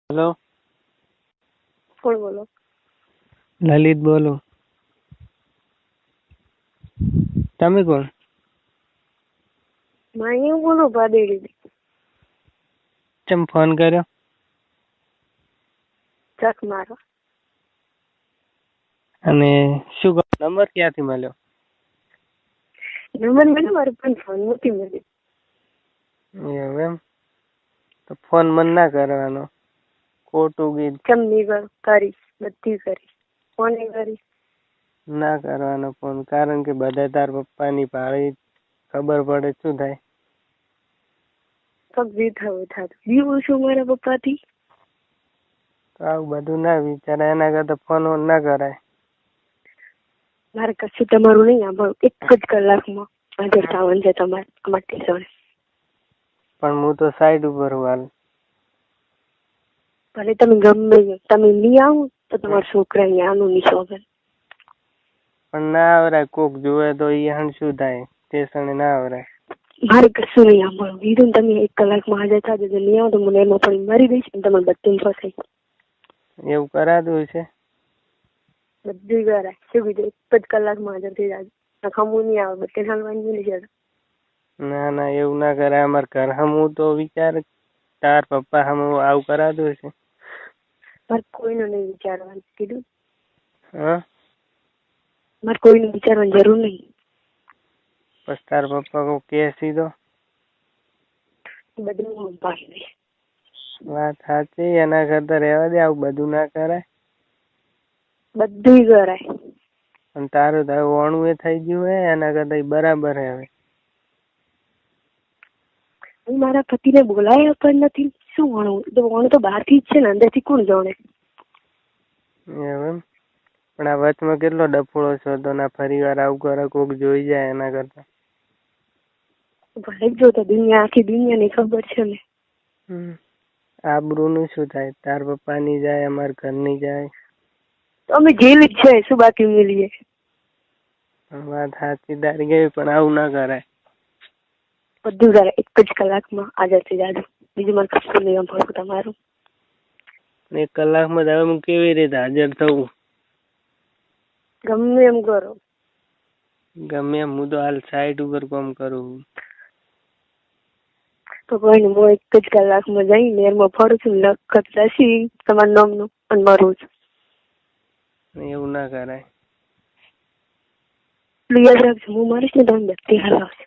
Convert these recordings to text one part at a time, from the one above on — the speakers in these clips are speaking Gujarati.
હેલો, કોણ બોલો? લલિત બોલો. તમે કોણ? હું બોલો ભાદેડી. ચમ ફોન કર્યો? ચક મારો. અને શું કહો, નંબર ક્યાંથી મળ્યો? નંબર મળ્યો મારે પણ ફોન નથી મળ્યો. એવું એમ? તો ફોન મન ના કરવાનો. ખોટું ગીત કેમ નહીં કરીશ? બધી કરીશ. ફોને કરીશ. ના કરવાનો ફોન, કારણ કે બધા તાર પપ્પાની પાળી ખબર પડે શું થાય? પગ જે થવું થતું. બીવું છું મારા પપ્પાથી. તો આવું બધું ના વિચારાય, એના કરતા ફોન ના કરાય. મારે કશું તમારું નહીં સાંભળવું. એક જ કલાકમાં હાજર થવાનું છે તમારે માટે જોડે. પણ હું તો સાઈડ ઉપર હું હાલ. ભલે તમે ગમે તમે નહીં આવો તો તમારા છોકરા અહીંયા આનું નહીં શોભે. પણ ના આવરાય, કોક જોવે તો એ હણ શું થાય? સ્ટેશને ના આવરાય. મારે કશું નહીં સાંભળવું. કીધું તમે એક કલાકમાં હાજર થજો. જો નહીં આવો તો મને એમાં પણ મારી દઈશ ને તમારે બધું ફસાઈ. એવું કરાતું છે? બધું કરાય. શું કીધું? એક જ કલાકમાં હાજર થઈ જાય. ખમું નહીં આવે, બધે હાલવાની નહીં જતા. ના ના, એવું ના કરાય. અમારે ઘર હમું તો વિચાર, તાર પપ્પા હમું આવું કરાતું છે? મારે કોઈનું નહીં વિચારવાનું કીધું. હા, મારે કોઈનું વિચારવાની જરૂર નહીં. બસ તાર પપ્પા કો કે સીધો. બધું હું પાડી દઈશ. વાત સાચી. એના કરતા રહેવા દે, આવું બધું ના કરાય. બધું કરાય. અને તારું તો વણું એ થઈ ગયું હે, એના કરતા બરાબર હે. હવે હું મારા પતિને બોલાયા પણ નથી. શું વણું? તો વણું તો બહારથી જ છે ને, અંદરથી કોણ જાણે? એમ? પણ આ વચમાં કેટલો ડફોળો છો તો ના ફરી વાર આવું કરે, કોક જોઈ જાય એના કરતા. ભલે જો તો દુનિયા, આખી દુનિયાની ખબર છે ને. આબરૂ નું શું થાય? તાર પપ્પા ની જાય, અમાર ઘરની જાય. તો અમે જેવી જ છે, શું બાકી મળીએ? વાત સાચી તારી ગઈ, પણ આવું ના કરાય. બધું કરાય. એક જ કલાકમાં હાજર થઈ જાજો. બીજું મારે કશું નહીં સાંભળવું તમારું. એક કલાકમાં જ હવે હું કેવી રીતે હાજર થવું? ગમે એમ કરો. ગમે એમ? હું તો હાલ સાઈડ ઉપર કામ કરું. તો કોઈ નહીં, હું એક જ કલાકમાં જઈ નેરમાં ફરું છું, લખત જશી તમારા નામનું અને મરું છું. એવું ના કરાય. એટલું યાદ રાખજો, હું મારીશ ને તમે બધી હલાવશે.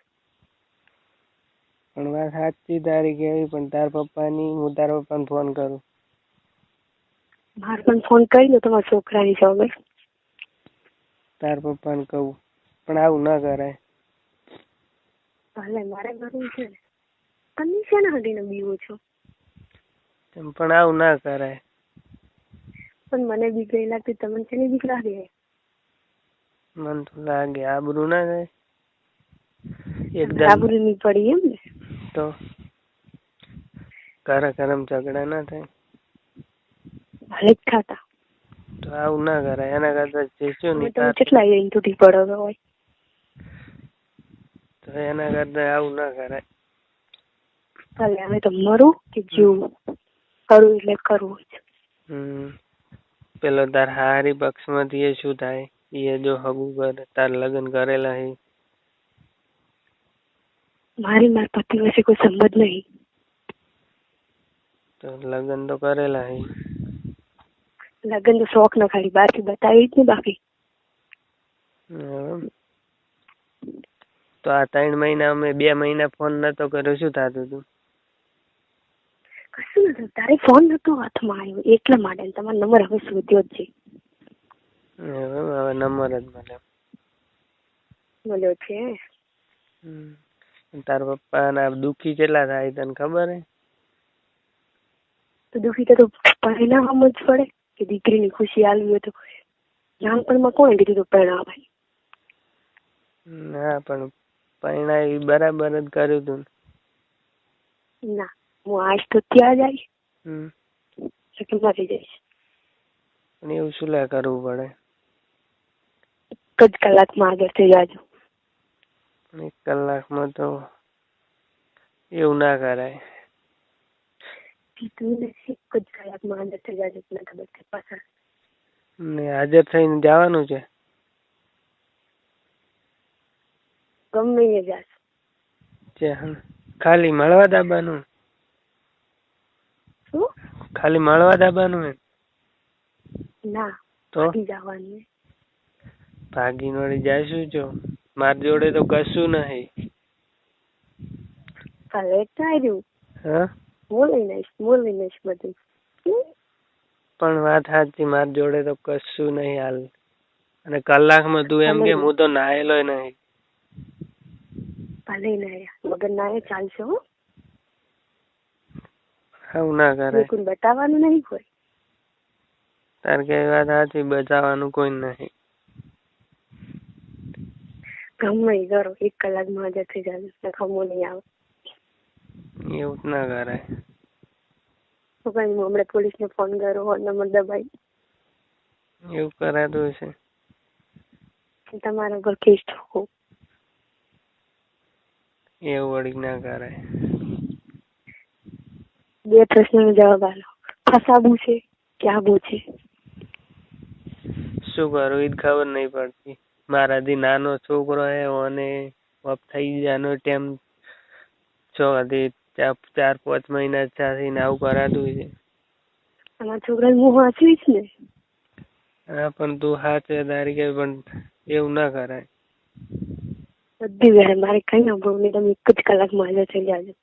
પણ વાત સાચી તારી કેવી, પણ તાર પપ્પાની, હું તારા પપ્પાને ફોન કરું. મારે પણ ફોન કરી દો તમારા છોકરાની સામે. તાર પપ્પાને કહું, પણ આવું ના કરાય. ભલે, મારે કરવું છે ને. તમે શેના હડીને બીવો છો? પણ આવું ના કરાય. પણ મને બીક નહીં લાગતી, તમને શેની બીક લાગે? મને તો લાગે આબરૂ ના જાય એકદમ. આબરૂ નહીં પડી એમ ને? તો કરમ ઝઘડા ના થાય? ભલે જ ખાતા. તો આવું ના કરાય. એના કરતા જઈશું ને તમે કેટલા અહીં તૂટી પડો હોય. તો એના કરતા આવું ના કરાય. ભલે, હવે તો મરું કે જીવું કરું એટલે કરવું જ. પેલો તાર હારી પક્ષ માંથી એ શું થાય? એ જો હગું કરે, તાર લગ્ન કરેલા હે. મારા પતિ વચ્ચે કોઈ સંબંધ નહીં. તો લગ્ન તો કરેલા હે. લગ્ન તો શોખ ના ખાલી બહારથી બતાવી જ ને બાકી. તો આ 3 મહિના અમે 2 મહિના ફોન નતો કર્યો, શું થતું હતું? કશું નથી. તારે ફોન નતો હાથમાં આવ્યો એટલા માટે. તમારો નંબર હવે શોધ્યો જ છે. હવે નંબર જ મળ્યો છે. તાર પપ્પા ના દુખી કેટલા થાય તને ખબર હે? તો દુખી તો પહેલા સમજ પડે કે દીકરીની ખુશી આલવી હોય તો. નાનપણમાં કોણે કીધું તો પહેલા ભાઈ? ના, પણ પરિણામ બરાબર જ કર્યું તું. ના, હું આજ તો ત્યાં જઈશ. મરી જઈશ. પણ એવું શું લે કરવું પડે? એક જ કલાકમાં આગળ થઈ જાજો. 1 કલાકમાં તો એવું ના કરાય. કીધું ને એક જ કલાકમાં હાજર થઈ જાજો એટલે ખબર છે પાછળ. ને હાજર થઈને જવાનું છે? ગમે એ જાશ. ખાલી મળવા દાબાનું? શું? ખાલી મળવા દાબાનું હે? ના તો ભાગી જવાનું. ભાગી નોડી જાશું જો મારી જોડે તો કશું નહીં. લેટ આવ્યું. હા બોલી નઈશ બધું. પણ વાત સાચી, મારી જોડે તો કશું નહીં હાલ. અને કલાકમાં તું એમ કે હું તો નાયેલો નહીં. ભલે ના વગર ના એ ચાલશે હો. આવું ના કરે. કોઈ બતાવવાનું નહીં કોઈ. તાર કે વાત સાચી, બચાવવાનું કોઈ નહીં. ગમે એ કરો 1 કલાકમાં હાજર થઈ જાજો ખમો નહીં આવે. એવું ના કરાય. તો કઈ હમણાં પોલીસને ફોન કર્યો નંબર દબાઈ. એવું કરાતું છે? તમારા પર કેસ ઠોકો. એવું વળી ના કરાય. 2 પ્રશ્નનો જવાબ આલો. ફસાબું છે કે આબુ છે? શું કરું એ જ ખબર નહીં પડતી. મારાથી નાનો છોકરો હે અને વપ થઈ જવાનો ટાઈમ 4-5 મહિના થઈને આવું કરાતું છે. તમારા છોકરાને હું વાંચવીશ ને. હા પણ તું સાચે તારી કે પણ એવું ના કરાય. બધી વાર મારે કઈ સાંભળવું નહીં. તમે 1 જ કલાકમાં હાજર થઈ જાજો.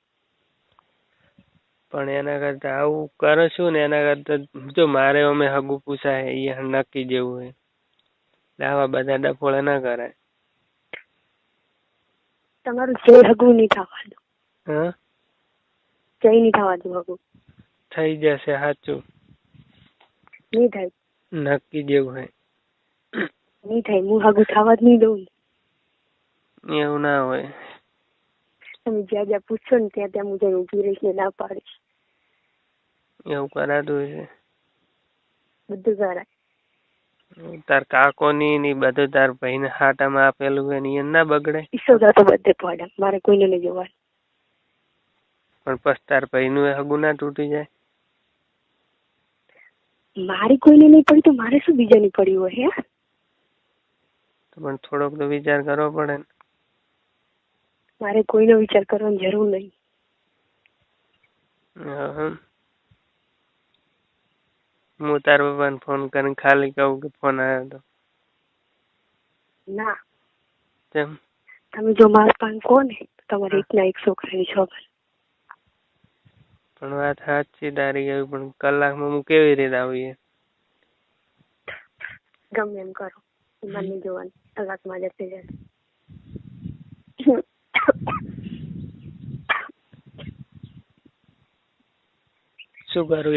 પણ એના કરતા આવું કરો છું ને એના કરતા જો મારે અમે હગું પૂછાય એ નક્કી જેવું હે. આવા બધા ડફોળા ના કરાય. તમારું જે હગું નહીં થવા દો. હા જઈ નહીં થવા દો હગું. થઈ જશે સાચું. નહીં થાય. નક્કી જેવું હે. નહીં થાય. હું હગું થવા જ નહીં દઉં. એવું ના હોય. તમે જ્યાં જ્યાં પૂછશો ને ત્યાં હું જઈને ઊભી રહીશ ને ના પાડીશ. એવું કરાતું છે? બધું કરાય. તાર કાકોની ની બધું તાર ભાઈને હાટામાં આપેલું હોય ને એ ના બગડે? ઈસોદા તો બધે પડ્યા. મારે કોઈને નહીં જોવાનું. પણ પછી તાર ભાઈનું હગું ના તૂટી જાય? મારી કોઈને નહીં પડી તો મારે શું બીજાની પડી હોય હે? તો પણ થોડોક તો વિચાર કરવો પડે ને. મારે કોઈનો વિચાર કરવાની જરૂર નહીં. હું તાર પપ્પાને ફોન કરીને ખાલી કહું કે ફોન આવ્યો હતો? ના. કેમ? તમે જો મારા પાસે કહો ને તમારે એકના એક છોકરાની છોકરી. પણ વાત સાચી તારી ગઈ પણ કલાકમાં હું કેવી રીતે આવીએ? ગમે એમ કરો. મને જોવાનું કલાકમાં હાજર થઈ જાય. શું કરું?